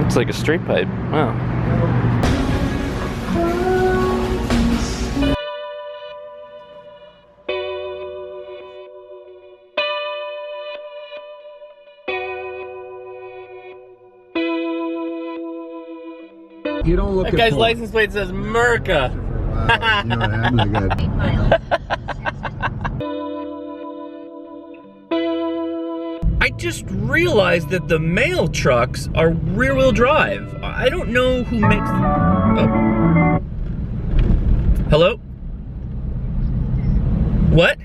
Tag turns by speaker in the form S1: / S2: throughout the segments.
S1: Looks like a straight pipe. Wow.
S2: You don't look
S1: that guy's license plate says Merca.
S2: You know what happened?
S1: I just realized that the mail trucks are rear-wheel drive. I don't know who makes... Oh. Hello? What?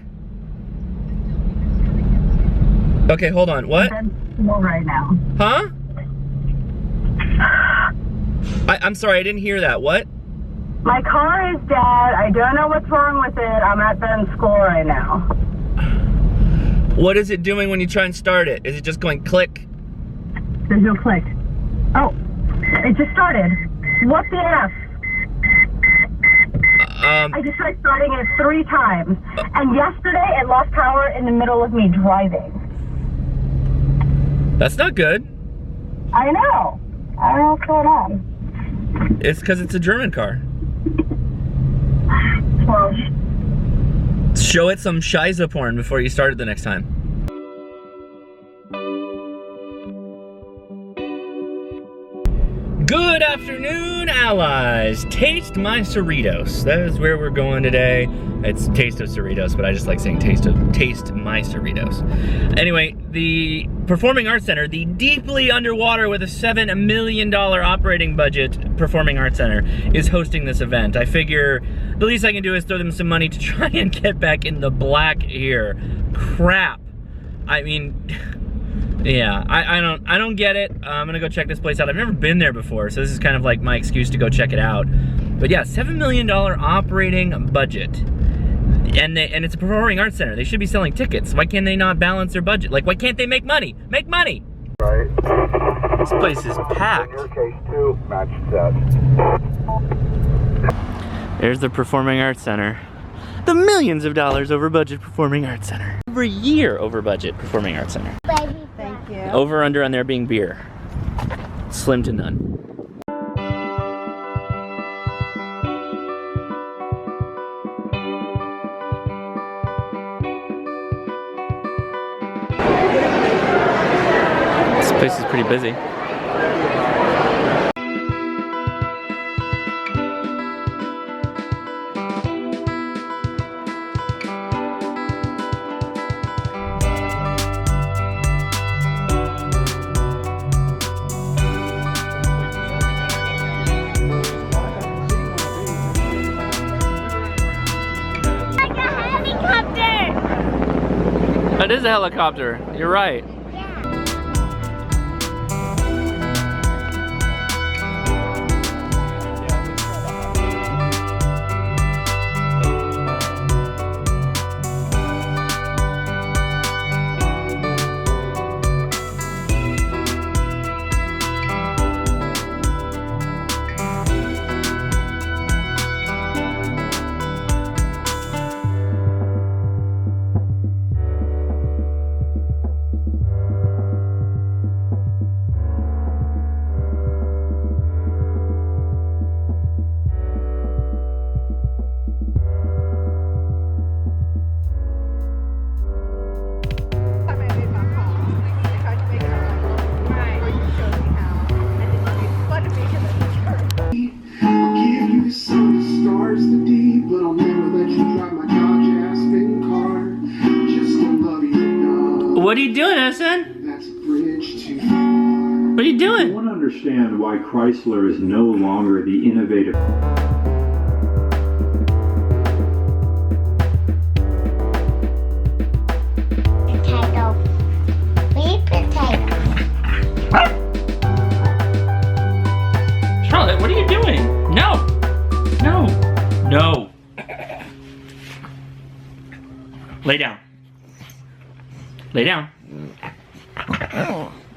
S1: Okay, hold on. What?
S3: Right now.
S1: Huh? I'm sorry, I didn't hear that. What?
S3: My car is dead. I don't know what's wrong with it. I'm at Ben's school right now.
S1: What is it doing when you try and start it? Is it just going click?
S3: There's no click. Oh, it just started. What the F? I just tried starting it 3 times. And yesterday it lost power in the middle of me driving.
S1: That's not good.
S3: I know. I don't know what's going on.
S1: It's because it's a German car.
S3: Well,
S1: show it some Scheisse porn before you start it the next time. Good afternoon, allies. Taste my Cerritos. That is where we're going today. It's Taste of Cerritos, but I just like saying taste my Cerritos. Anyway, the Performing Arts Center, the deeply underwater with a $7 million operating budget Performing Arts Center, is hosting this event. I figure the least I can do is throw them some money to try and get back in the black here. Crap. I mean, yeah, I don't get it. I'm gonna go check this place out. I've never been there before, so this is kind of like my excuse to go check it out. But yeah, $7 million operating budget. And it's a Performing Arts Center. They should be selling tickets. Why can't they not balance their budget? Like, why can't they make money? Make money!
S4: Right.
S1: This place is packed.
S4: In your case, too, match set.
S1: There's the Performing Arts Center. The millions of dollars over budget Performing Arts Center. Every year over budget Performing Arts Center.
S3: thank you.
S1: Over under on there being beer. Slim to none. This place is pretty busy. That is a helicopter. You're right. What are you doing, Essen?
S2: That's a bridge too far.
S1: What are you
S5: I
S1: doing?
S5: want to understand why Chrysler is no longer the innovative.
S6: Potato. Sweet potato.
S1: Charlotte, what are you doing? No! No! No! Lay down. Lay down.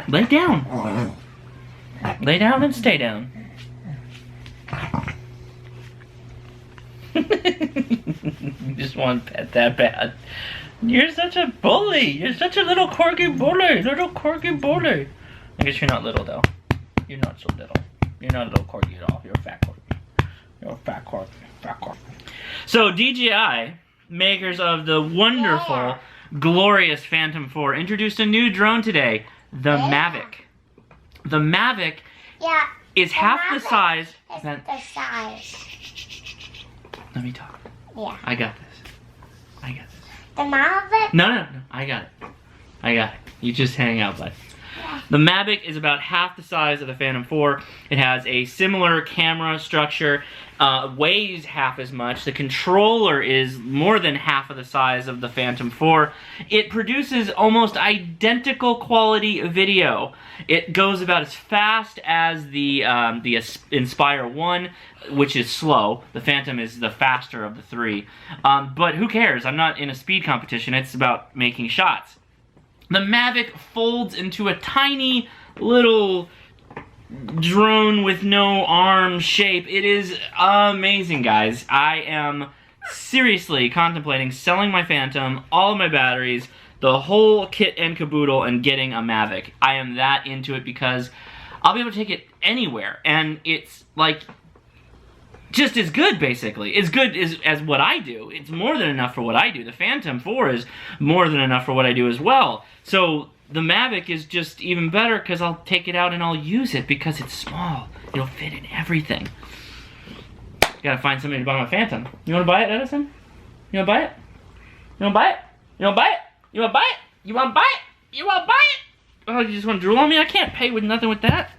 S1: Lay down. Lay down and stay down. You just want to pet that bad. You're such a bully. You're such a little corgi bully. Little corgi bully. I guess you're not little though. You're not so little. You're not a little corgi at all. You're a fat corgi. You're a fat corgi. Fat corgi. So DJI, makers of the wonderful, glorious Phantom 4, introduced a new drone today, the Mavic. The Mavic is half the size.
S6: The size.
S1: Let me talk.
S6: Yeah.
S1: I got this. I got this.
S6: The Mavic?
S1: No. I got it. I got it. You just hang out, bud. The Mavic is about half the size of the Phantom 4. It has a similar camera structure, weighs half as much. The controller is more than half of the size of the Phantom 4. It produces almost identical quality video. It goes about as fast as the Inspire 1, which is slow. The Phantom is the faster of the three. But who cares? I'm not in a speed competition. It's about making shots. The Mavic folds into a tiny little drone with no arm shape. It is amazing, guys. I am seriously contemplating selling my Phantom, all of my batteries, the whole kit and caboodle, and getting a Mavic. I am that into it because I'll be able to take it anywhere, and it's like just as good, basically. As good as what I do. It's more than enough for what I do. The Phantom 4 is more than enough for what I do as well. So the Mavic is just even better because I'll take it out and I'll use it because it's small. It'll fit in everything. Gotta find somebody to buy my Phantom. You wanna buy it, Edison? You wanna buy it? You wanna buy it? You wanna buy it? You wanna buy it? You wanna buy it? You wanna buy it? Oh, you just wanna drool on me? I can't pay with nothing with that.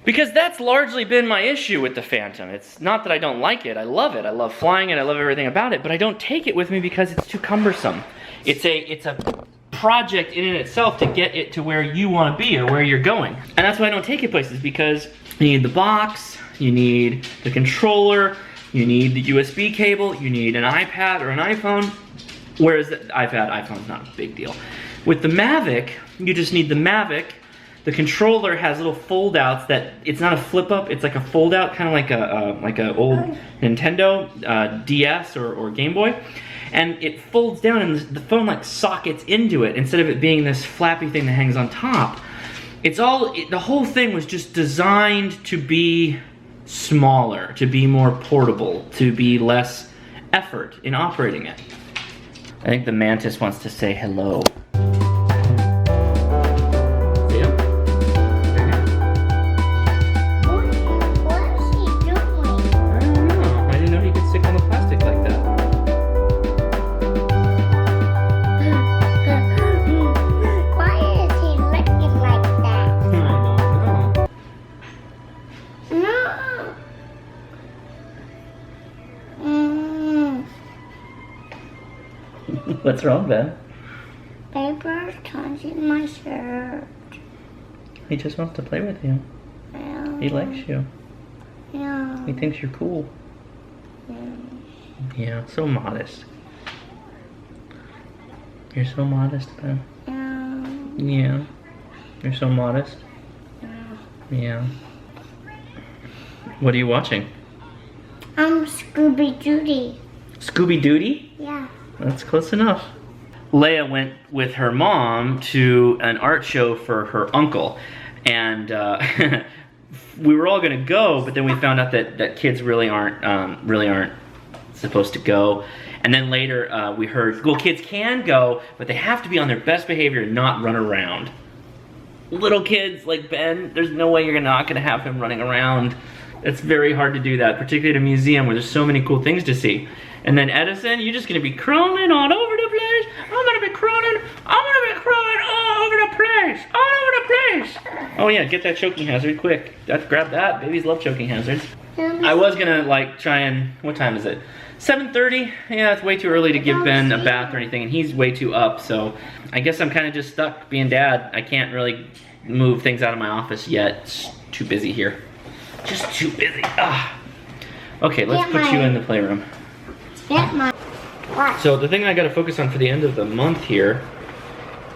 S1: Because that's largely been my issue with the Phantom. It's not that I don't like it. I love it. I love flying it. I love everything about it. But I don't take it with me because it's too cumbersome. It's a project in itself to get it to where you want to be or where you're going. And that's why I don't take it places, because you need the box, you need the controller, you need the USB cable, you need an iPad or an iPhone. Whereas the iPhone's not a big deal. With the Mavic, you just need the Mavic. The controller has little fold-outs that, it's not a flip-up, it's like a fold-out, kind of like a old Nintendo DS or Game Boy. And it folds down and the phone like sockets into it instead of it being this flappy thing that hangs on top. The whole thing was just designed to be smaller, to be more portable, to be less effort in operating it. I think the mantis wants to say hello. What's wrong, Ben?
S6: Paper's touching my shirt.
S1: He just wants to play with you.
S6: Yeah.
S1: He likes you.
S6: Yeah.
S1: He thinks you're cool.
S6: Yeah.
S1: Yeah, so modest. You're so modest, Ben.
S6: Yeah.
S1: Yeah. You're so modest. Yeah. What are you watching?
S6: Scooby-Doody.
S1: Scooby-Doody?
S6: Yeah.
S1: That's close enough. Leia went with her mom to an art show for her uncle, and we were all gonna go, but then we found out that kids really aren't supposed to go. And then later we heard, well, kids can go, but they have to be on their best behavior and not run around. Little kids like Ben, there's no way you're not gonna have him running around. It's very hard to do that, particularly at a museum where there's so many cool things to see. And then Edison, you're just gonna be crawling all over the place. I'm gonna be crawling all over the place, Oh yeah, get that choking hazard quick. Grab that, babies love choking hazards. I was gonna like try and, what time is it? 7:30? Yeah, it's way too early to give Ben a bath or anything, and he's way too up, so I guess I'm kinda just stuck being dad. I can't really move things out of my office yet. It's too busy here. Just too busy. Okay, let's put you in the playroom. So the thing I gotta focus on for the end of the month here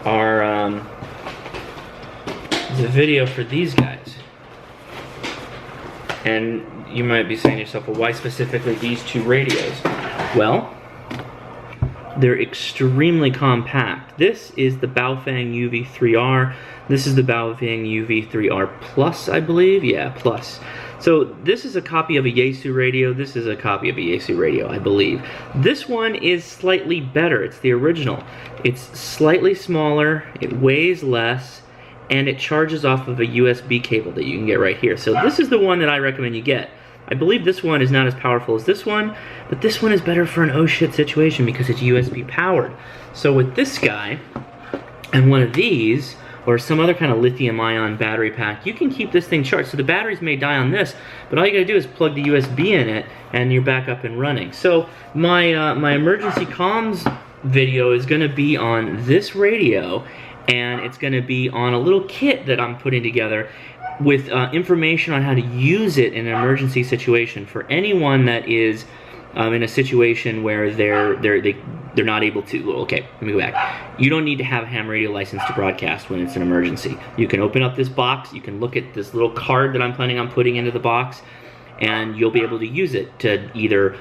S1: are the video for these guys. And you might be saying to yourself, well, why specifically these two radios? Well, They're extremely compact. This is the Baofeng UV3R. This is the Baofeng UV3R Plus, I believe. Yeah, Plus. So this is a copy of a Yaesu radio. This is a copy of a Yaesu radio, I believe. This one is slightly better. It's the original. It's slightly smaller, it weighs less, and it charges off of a USB cable that you can get right here. So this is the one that I recommend you get. I believe this one is not as powerful as this one, but this one is better for an oh shit situation because it's USB powered. So with this guy and one of these, or some other kind of lithium-ion battery pack, you can keep this thing charged. So the batteries may die on this, but all you gotta do is plug the USB in it, and you're back up and running. So my my emergency comms video is gonna be on this radio, and it's gonna be on a little kit that I'm putting together with information on how to use it in an emergency situation for anyone that is in a situation where they're not able to. Okay, let me go back. You don't need to have a ham radio license to broadcast when it's an emergency. You can open up this box, you can look at this little card that I'm planning on putting into the box, and you'll be able to use it to either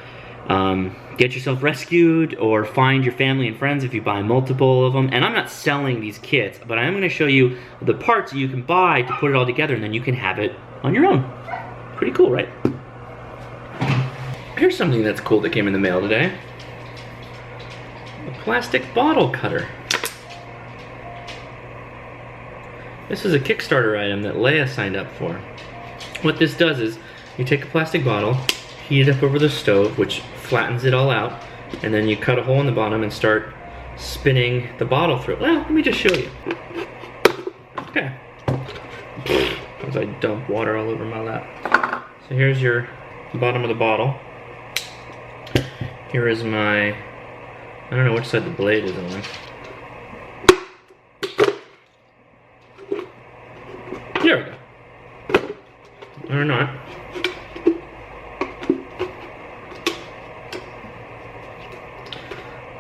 S1: get yourself rescued or find your family and friends if you buy multiple of them. And I'm not selling these kits, but I am going to show you the parts that you can buy to put it all together, and then you can have it on your own. Pretty cool, right? Here's something that's cool that came in the mail today. A plastic bottle cutter. This is a Kickstarter item that Leia signed up for. What this does is, you take a plastic bottle, heat it up over the stove, which flattens it all out, and then you cut a hole in the bottom and start spinning the bottle through. Well, let me just show you. Okay. As I dump water all over my lap. So here's your bottom of the bottle. Here is my, I don't know which side the blade is on. There we go. Or not.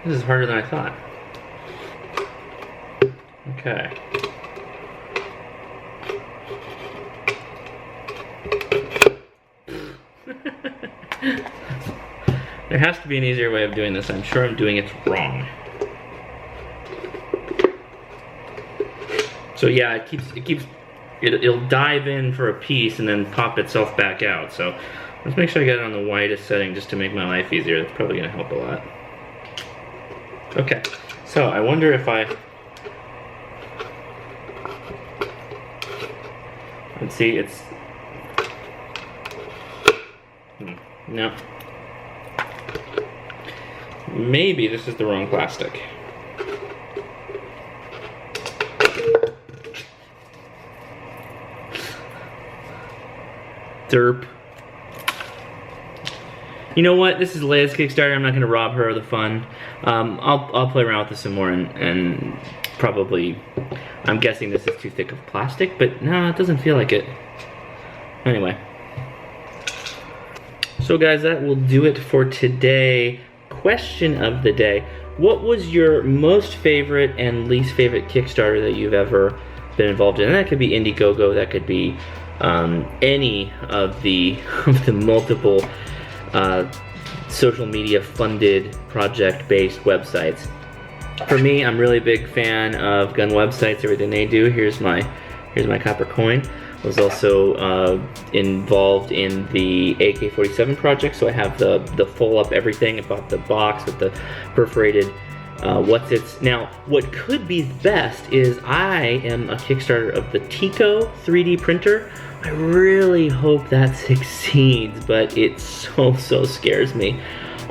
S1: This is harder than I thought. Okay. There has to be an easier way of doing this. I'm sure I'm doing it wrong. So yeah, it'll dive in for a piece and then pop itself back out. So let's make sure I get it on the widest setting just to make my life easier. That's probably gonna help a lot. Okay, so I wonder if let's see, it's, no. Maybe this is the wrong plastic. Derp. You know what? This is Leia's Kickstarter. I'm not going to rob her of the fun. I'll play around with this some more and probably, I'm guessing this is too thick of plastic, but no, it doesn't feel like it. Anyway. So guys, that will do it for today. Question of the day. What was your most favorite and least favorite Kickstarter that you've ever been involved in? And that could be Indiegogo, that could be any of the multiple social media funded project-based websites. For me, I'm really a big fan of gun websites, everything they do. Here's my copper coin. I was also involved in the AK-47 project, so I have the full up everything. I bought the box with the perforated what's-its. Now, what could be best is I am a Kickstarter of the Tico 3D printer. I really hope that succeeds, but it so scares me.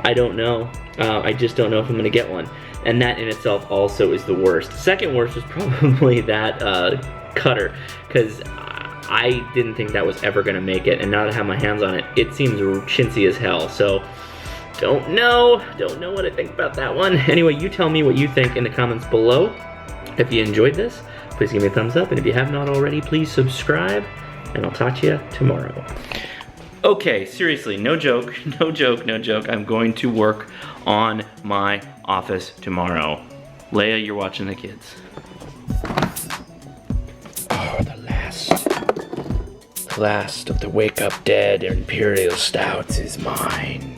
S1: I don't know. I just don't know if I'm gonna get one. And that in itself also is the worst. Second worst was probably that cutter, because I didn't think that was ever gonna make it, and now that I have my hands on it, it seems chintzy as hell. So, don't know what I think about that one. Anyway, you tell me what you think in the comments below. If you enjoyed this, please give me a thumbs up, and if you have not already, please subscribe, and I'll talk to you tomorrow. Okay, seriously, no joke, no joke. I'm going to work on my office tomorrow. Leia, you're watching the kids. Oh, the last of the Wake Up Dead Imperial Stouts is mine.